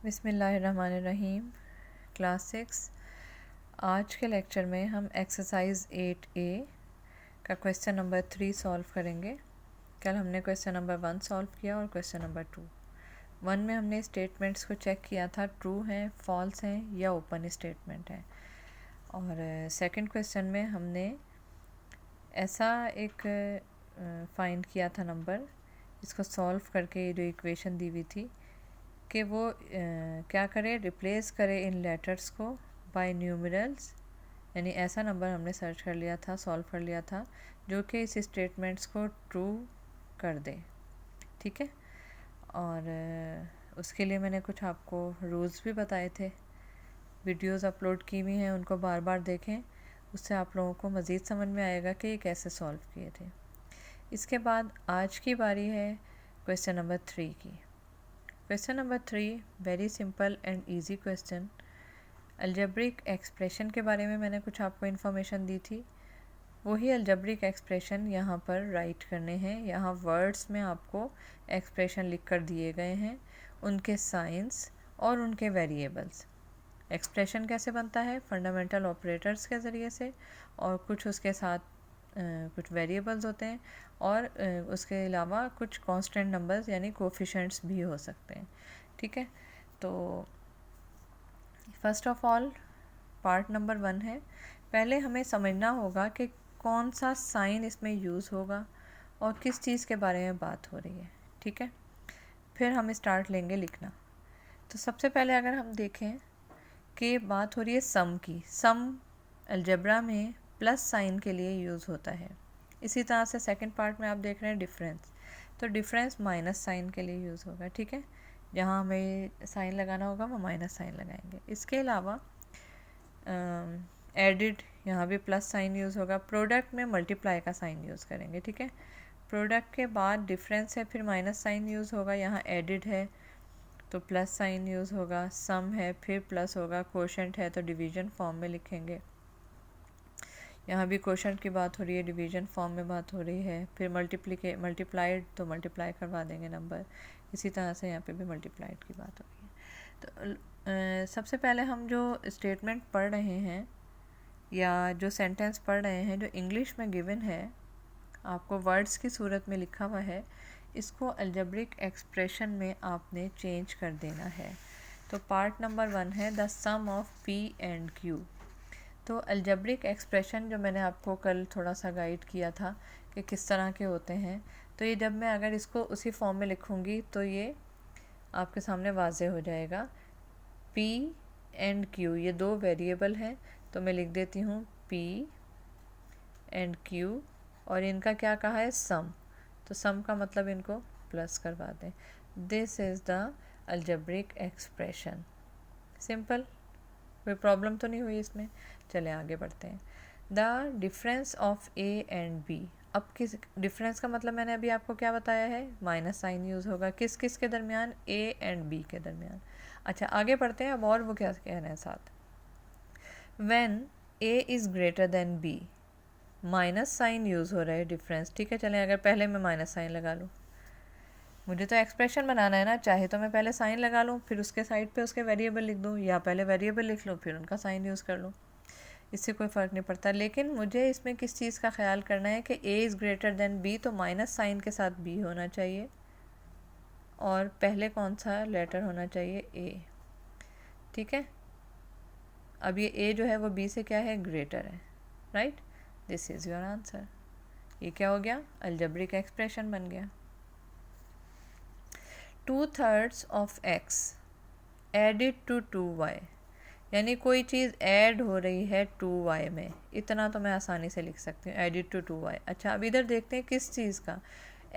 बिस्मिल्लाहिर्रहमानिर्रहीम। क्लास 6 आज के लेक्चर में हम एक्सरसाइज 8A का क्वेश्चन नंबर 3 सॉल्व करेंगे। कल हमने क्वेश्चन नंबर 1 सॉल्व किया और क्वेश्चन नंबर 2। 1 में हमने स्टेटमेंट्स को चेक किया था, ट्रू हैं, फॉल्स हैं या ओपन स्टेटमेंट है। और सेकंड क्वेश्चन में हमने ऐसा एक फाइंड किया था नंबर, इसको सॉल्व करके जो इक्वेशन दी हुई थी कि वो क्या करे, रिप्लेस करे इन लेटर्स को बाय न्यूमरल्स। यानी ऐसा नंबर हमने सर्च कर लिया था, सॉल्व कर लिया था जो कि इस स्टेटमेंट्स को ट्रू कर दे। ठीक है। और उसके लिए मैंने कुछ आपको रूल्स भी बताए थे, वीडियोस अपलोड की हुई हैं, उनको बार बार देखें, उससे आप लोगों को मज़ीद समझ में आएगा कि ये कैसे सॉल्व किए थे। इसके बाद आज की बारी है क्वेश्चन नंबर 3 की। Question number 3 very simple and easy question. Algebraic expression के बारे में मैंने कुछ आपको इन्फॉर्मेशन दी थी, वही अलजेब्रिक एक्सप्रेशन यहाँ पर राइट करने हैं। यहाँ वर्ड्स में आपको एक्सप्रेशन लिख कर दिए गए हैं, उनके साइंस और उनके वेरिएबल्स। एक्सप्रेशन कैसे बनता है, फंडामेंटल ऑपरेटर्स के ज़रिए से, और कुछ उसके साथ कुछ वेरिएबल्स होते हैं, और उसके अलावा कुछ कांस्टेंट नंबर्स यानी कोफिशेंट्स भी हो सकते हैं। ठीक है। तो first of all part number 1 है। पहले हमें समझना होगा कि कौन सा साइन इसमें यूज़ होगा और किस चीज़ के बारे में बात हो रही है। ठीक है। फिर हम स्टार्ट लेंगे लिखना। तो सबसे पहले अगर हम देखें कि बात हो रही है सम की, सम अलजेब्रा में प्लस साइन के लिए यूज़ होता है। इसी तरह से सेकंड पार्ट में आप देख रहे हैं डिफरेंस, तो डिफरेंस माइनस साइन के लिए यूज़ होगा। ठीक है। जहाँ हमें साइन लगाना होगा वो माइनस साइन लगाएंगे। इसके अलावा एडिड, यहाँ भी प्लस साइन यूज़ होगा। प्रोडक्ट में मल्टीप्लाई का साइन यूज़ करेंगे। ठीक है। प्रोडक्ट के बाद डिफरेंस है, फिर माइनस साइन यूज़ होगा। यहाँ एडिड है तो प्लस साइन यूज़ होगा। सम है फिर प्लस होगा। कोशेंट है तो डिवीज़न फॉर्म में लिखेंगे। यहाँ भी कोशेंट की बात हो रही है, डिवीज़न फॉर्म में बात हो रही है। फिर मल्टीप्लाइड तो मल्टीप्लाई करवा देंगे नंबर। इसी तरह से यहाँ पे भी मल्टीप्लाइड की बात हो रही है। तो सबसे पहले हम जो स्टेटमेंट पढ़ रहे हैं या जो सेंटेंस पढ़ रहे हैं, जो इंग्लिश में गिवन है, आपको वर्ड्स की सूरत में लिखा हुआ है, इसको अलजेब्रिक एक्सप्रेशन में आपने चेंज कर देना है। तो पार्ट नंबर 1 है the sum of P and Q. तो अलजेब्रिक एक्सप्रेशन जो मैंने आपको कल थोड़ा सा गाइड किया था कि किस तरह के होते हैं, तो ये जब मैं अगर इसको उसी फॉर्म में लिखूँगी तो ये आपके सामने वाज़े हो जाएगा। पी एंड क्यू ये दो वेरिएबल हैं, तो मैं लिख देती हूँ पी एंड क्यू, और इनका क्या कहा है, सम। तो सम का मतलब इनको प्लस करवा दें। This is the algebraic expression. Simple, कोई प्रॉब्लम तो नहीं हुई इसमें। चले आगे बढ़ते हैं। The difference of A and B. अब किस डिफरेंस का मतलब मैंने अभी आपको क्या बताया है, माइनस साइन यूज़ होगा। किस किस के दरमियान, ए एंड बी के दरमियान। अच्छा आगे बढ़ते हैं अब, और वो क्या कह रहे हैं साथ। When A is greater than B, minus sign use हो रहा है डिफरेंस। ठीक है। चलें अगर पहले मैं माइनस साइन लगा लूँ, मुझे तो एक्सप्रेशन बनाना है ना, चाहे तो मैं पहले साइन लगा लूँ फिर उसके साइड पे उसके वेरिएबल लिख दूँ, या पहले वेरिएबल लिख लूँ फिर उनका साइन यूज़ कर लूँ, इससे कोई फ़र्क नहीं पड़ता। लेकिन मुझे इसमें किस चीज़ का ख्याल करना है कि A is greater than B, तो माइनस साइन के साथ बी होना चाहिए, और पहले कौन सा लेटर होना चाहिए, ए। ठीक है। अब ये ए जो है वो बी से क्या है, ग्रेटर है। Right, this is your answer. ये क्या हो गया, अलजेब्रिक एक्सप्रेशन बन गया। 2/3 of x added to 2y, यानी कोई चीज़ ऐड हो रही है 2y में, इतना तो मैं आसानी से लिख सकती हूँ, एडिड टू 2y। अच्छा अब इधर देखते हैं किस चीज़ का,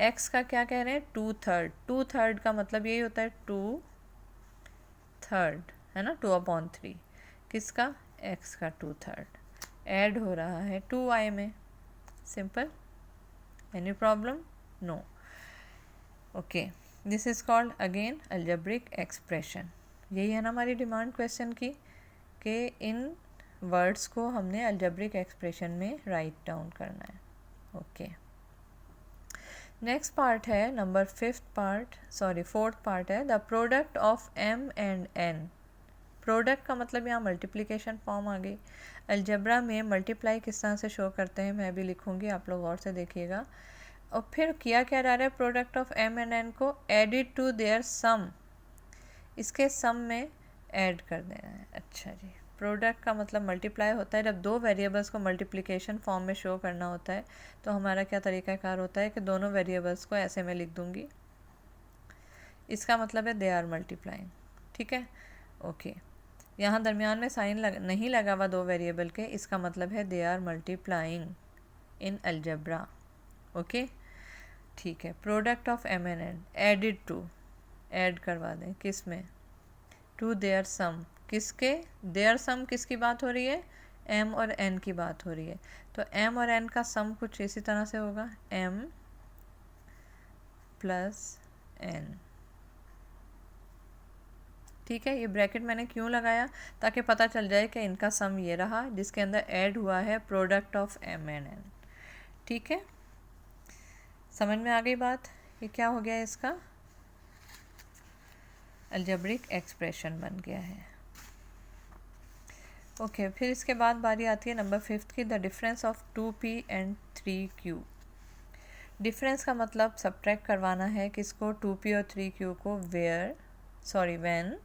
x का क्या कह रहे हैं, 2/3। 2/3 का मतलब यही होता है 2/3, है ना, 2/3। किसका, x का 2/3 ऐड हो रहा है 2y में। Simple, any problem, no. Okay, this is called again algebraic expression. यही है ना हमारी डिमांड क्वेश्चन की, कि इन वर्ड्स को हमने अलजेब्रिक एक्सप्रेशन में राइट डाउन करना है। ओके, नेक्स्ट पार्ट है नंबर फोर्थ पार्ट है the product of m and n। Product का मतलब यहाँ मल्टीप्लिकेशन फॉर्म आ गई। अलजेब्रा में मल्टीप्लाई किस तरह से शो करते हैं मैं भी लिखूँगी, आप लोग गौर से देखिएगा। और फिर किया क्या जा रहा है, product of m and n को एडिड टू देयर सम, इसके सम में ऐड कर देना है। अच्छा जी, प्रोडक्ट का मतलब मल्टीप्लाई होता है। जब दो वेरिएबल्स को मल्टीप्लिकेशन फॉर्म में शो करना होता है तो हमारा क्या तरीक़ाकार होता है कि दोनों वेरिएबल्स को ऐसे में लिख दूंगी, इसका मतलब है दे आर मल्टीप्लाइंग। ठीक है, ओके। यहाँ दरमियान में साइन नहीं लगा हुआ दो वेरिएबल के, इसका मतलब है they are multiplying in algebra. Okay, ठीक है। Product of m and n added to, add करवा दें किस में, टू देयर सम, किसके, देयर सम किसकी बात हो रही है, m और n की बात हो रही है। तो m और n का सम कुछ इसी तरह से होगा, m प्लस n। ठीक है, ये ब्रैकेट मैंने क्यों लगाया, ताकि पता चल जाए कि इनका सम ये रहा जिसके अंदर ऐड हुआ है product of m and n। ठीक है, समझ में आ गई बात। ये क्या हो गया, इसका अलजेब्रिक एक्सप्रेशन बन गया है। ओके, फिर इसके बाद बारी आती है नंबर 5 की, the difference of 2p and 3q। Difference का मतलब सब्ट्रैक्ट करवाना है किसको, 2p और 3q को, when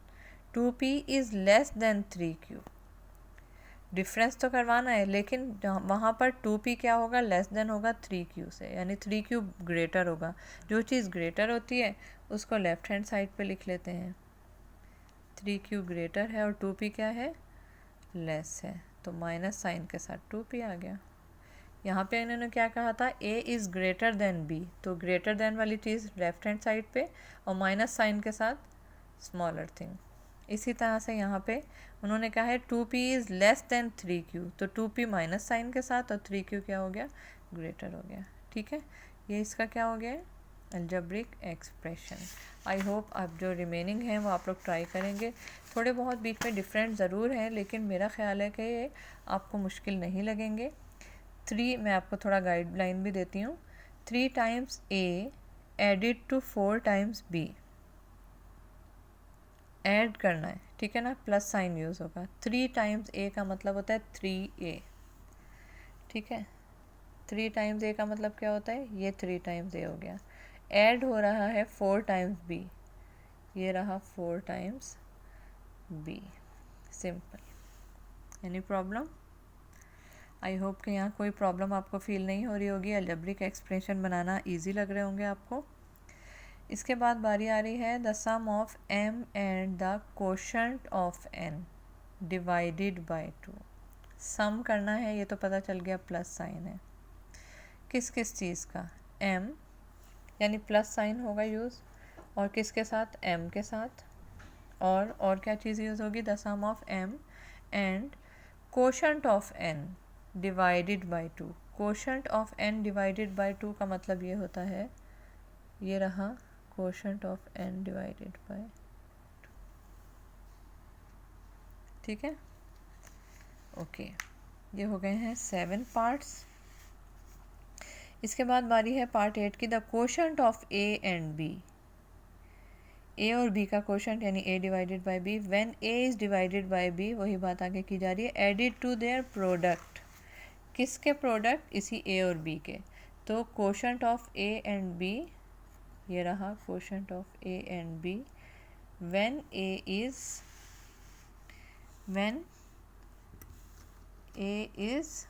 2p is less than 3q। Difference तो करवाना है, लेकिन वहाँ पर 2p क्या होगा, लेस देन होगा 3q से, यानी 3q ग्रेटर होगा। जो चीज़ ग्रेटर होती है उसको लेफ़्ट हैंड साइड पे लिख लेते हैं, 3q ग्रेटर है और 2p क्या है, लेस है, तो माइनस साइन के साथ 2p आ गया। यहाँ पे इन्होंने क्या कहा था, a is greater then b, तो ग्रेटर देन वाली चीज़ लेफ़्ट हैंड साइड पे और माइनस साइन के साथ स्मॉलर थिंग। इसी तरह से यहाँ पे उन्होंने कहा है 2p is less than 3q, तो 2p माइनस साइन के साथ और 3q क्या हो गया, ग्रेटर हो गया। ठीक है, ये इसका क्या हो गया, अलजेब्रिक एक्सप्रेशन। आई होप आप जो रिमेनिंग हैं वो आप लोग ट्राई करेंगे। थोड़े बहुत बीच में डिफरेंट ज़रूर हैं, लेकिन मेरा ख्याल है कि ये आपको मुश्किल नहीं लगेंगे। 3 मैं आपको थोड़ा गाइडलाइन भी देती हूँ। 3 times a added to 4 times b, add करना है, ठीक है ना, प्लस साइन यूज़ होगा। 3 टाइम्स a का मतलब होता है 3a। ठीक है, 3 टाइम्स a का मतलब क्या होता है, ये 3 टाइम्स a हो गया। ऐड हो रहा है 4 टाइम्स b, ये रहा 4 times b। Simple. Any problem? I hope कि यहाँ कोई प्रॉब्लम आपको फील नहीं हो रही होगी। अलजेब्रिक एक्सप्रेशन बनाना इजी लग रहे होंगे आपको। इसके बाद बारी आ रही है the sum of m and the quotient of n divided by 2। Sum करना है, ये तो पता चल गया, प्लस साइन है। किस किस चीज़ का, m यानी प्लस साइन होगा यूज़, और किसके साथ, m के साथ। और क्या चीज़ यूज़ होगी, the sum of m and quotient of n divided by 2। Quotient of n divided by 2 का मतलब ये होता है, ये रहा quotient of n divided by 2। ठीक है, ओके। ये हो गए हैं 7 पार्ट्स। इसके बाद बारी है पार्ट 8 की, the quotient of a and b। a और b का कोशंट यानी a divided by b, when a is divided bye b, वही बात आगे की जा रही है, एडिड टू देयर प्रोडक्ट। किसके प्रोडक्ट, इसी a और b के। तो quotient of a and b, ये रहा quotient of a and b, when a is,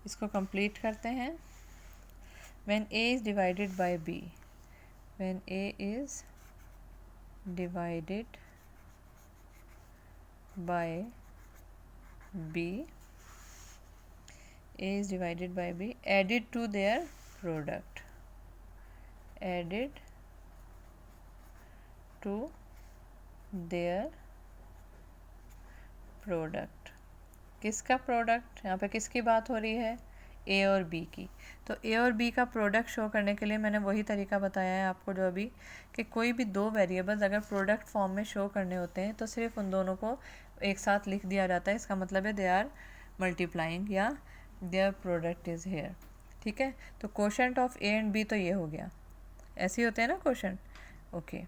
इसको कंप्लीट करते हैं, when a is divided bye b, when a is divided bye b, a is divided by b, added to their product, added to their product। किसका product, यहाँ पे किसकी बात हो रही है, a और b की। तो a और b का प्रोडक्ट शो करने के लिए मैंने वही तरीका बताया है आपको जो अभी, कि कोई भी दो वेरिएबल्स अगर प्रोडक्ट फॉर्म में शो करने होते हैं तो सिर्फ उन दोनों को एक साथ लिख दिया जाता है। इसका मतलब है दे आर मल्टीप्लाइंग या देयर प्रोडक्ट इज़ हेयर। ठीक है। तो quotient of A and B तो ये हो गया, ऐसे ही होते हैं ना क्वेश्चन। ओके,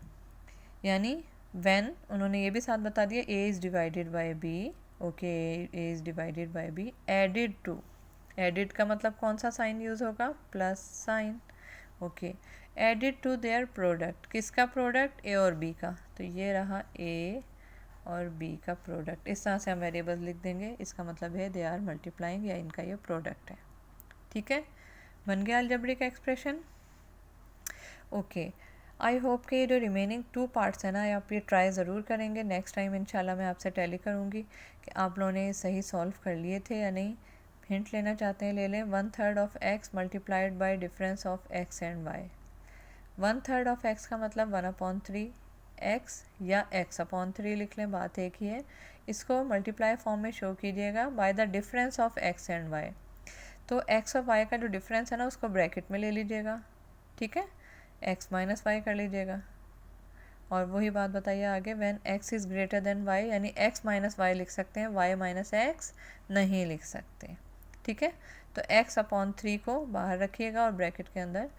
यानी व्हेन उन्होंने ये भी साथ बता दिया A is divided by B. Okay, A is divided by B added to, added का मतलब कौन सा साइन यूज़ होगा, plus sign. Okay, added to their product, किसका प्रोडक्ट, ए और बी का। तो ये रहा ए और बी का प्रोडक्ट, इस तरह से हम वेरिएबल्स लिख देंगे, इसका मतलब है दे आर मल्टीप्लाइंग, या इनका ये प्रोडक्ट है। ठीक है, बन गया algebraic expression. Okay, I hope कि ये जो रिमेनिंग 2 पार्ट्स हैं ना, आप ये ट्राई ज़रूर करेंगे। नेक्स्ट टाइम इंशाल्लाह मैं आपसे टैली करूँगी कि आप लोगों ने सही सॉल्व कर लिए थे या नहीं। हिंट लेना चाहते हैं ले लें। 1/3 of x multiplied by difference of x and y। 1/3 of x का मतलब 1/3 x या x/3 लिख लें, बात एक ही है। इसको मल्टीप्लाई फॉर्म में शो कीजिएगा by the difference of x and y। तो x और y का जो डिफरेंस है ना, उसको ब्रैकेट में ले लीजिएगा। ठीक है, x माइनस वाई कर लीजिएगा, और वही बात बताइए आगे, when x is greater then y, यानी x माइनस वाई लिख सकते हैं, y माइनस x नहीं लिख सकते। ठीक है, तो x/3 को बाहर रखिएगा और ब्रैकेट के अंदर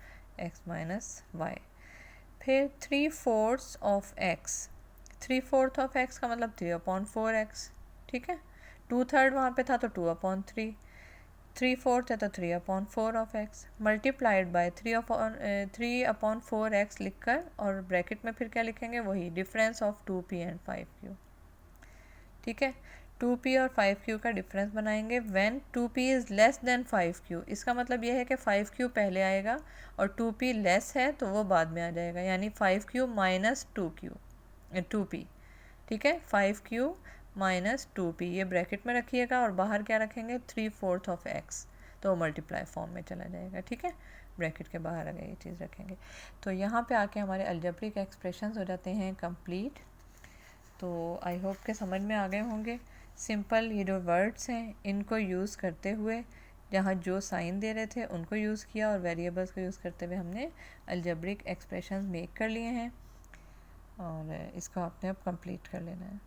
x माइनस वाई। फिर 3/4 ऑफ x, 3/4 ऑफ x का मतलब 3/4x। ठीक है, 2/3 वहाँ पे था तो 2/3, 3/4 है तो 3/4 of x multiplied by 3/4x लिखकर, और ब्रैकेट में फिर क्या लिखेंगे, वही difference of 2p and 5q। ठीक है, 2p और 5q का डिफरेंस बनाएंगे when 2p is less than 5q। इसका मतलब ये है कि 5q पहले आएगा और 2p लेस है तो वो बाद में आ जाएगा, यानी 5q माइनस 2p। ठीक है, 5q माइनस 2p, ये ब्रैकेट में रखिएगा और बाहर क्या रखेंगे, 3/4 ऑफ x, तो मल्टीप्लाई फॉर्म में चला जाएगा। ठीक है, ब्रैकेट के बाहर अगर ये चीज़ रखेंगे तो यहाँ पे आके हमारे अलजेब्रिक एक्सप्रेशंस हो जाते हैं कंप्लीट। तो आई होप के समझ में आ गए होंगे। सिंपल ये जो वर्ड्स हैं इनको यूज़ करते हुए, जहाँ जो साइन दे रहे थे उनको यूज़ किया, और वेरिएबल्स को यूज़ करते हुए हमने अलजेब्रिक एक्सप्रेशंस मेक कर लिए हैं, और इसको आपने अब कंप्लीट कर लेना है।